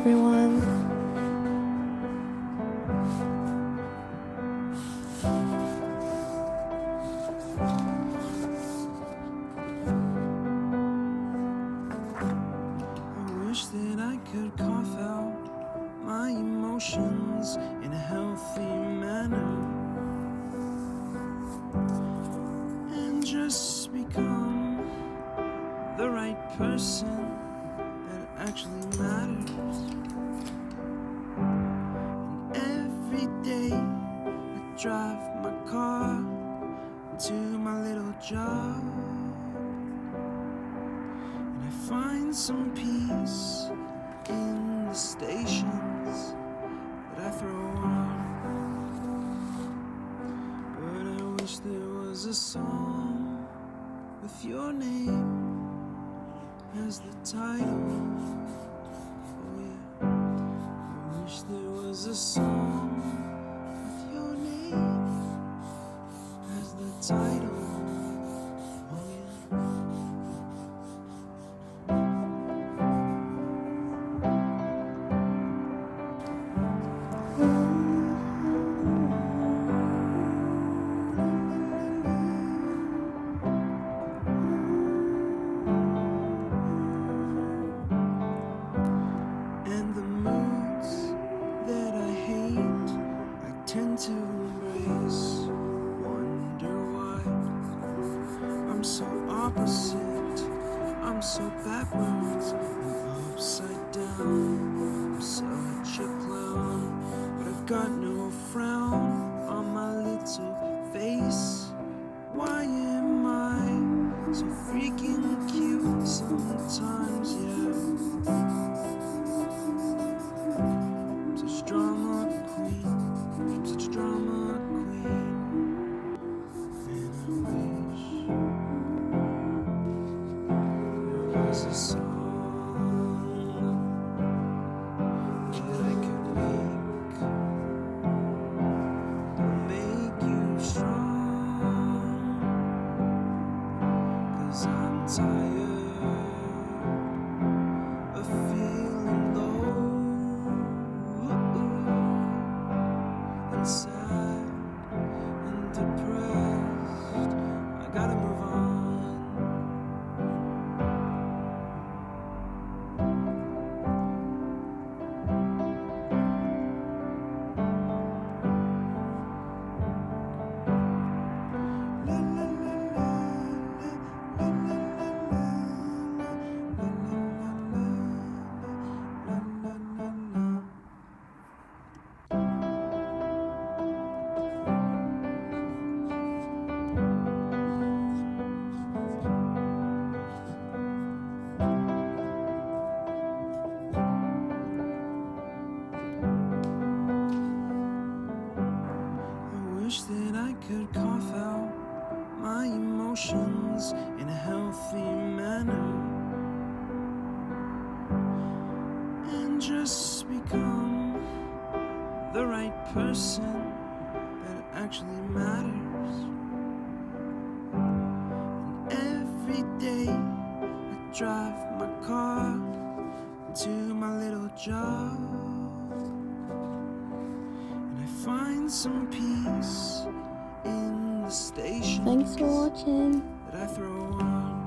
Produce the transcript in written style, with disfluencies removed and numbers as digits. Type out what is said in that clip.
everyone. I wish that I could cough out my emotions in a healthy manner and just become the right person that actually matters. And every day I drive my car to my little job, and I find some peace in the stations that I throw on. But I wish there was a song with your name as the title. Oh yeah, I wish there was a song with your name as the title. Oh yeah. And the moods that I hate, I tend to embrace. Wonder why I'm so opposite, I'm so backwards, I'm upside down, I'm such a clown. But I've got no frown on my little face. Why am I so freaking cute sometimes, yeah? I'm such drama queen, I'm such drama queen. And I wish there was a song that I could make you strong. 'Cause I'm tired of feeling low and sad and depressed. I gotta move on. La, la, la, la, la, la, la, la, la, la, la. I wish that I could cough out my emotions in a healthy manner and just become the right person that actually matters. And every day I drive my car to my little job, and I find some peace in the station Thanks for watching. that I throw on.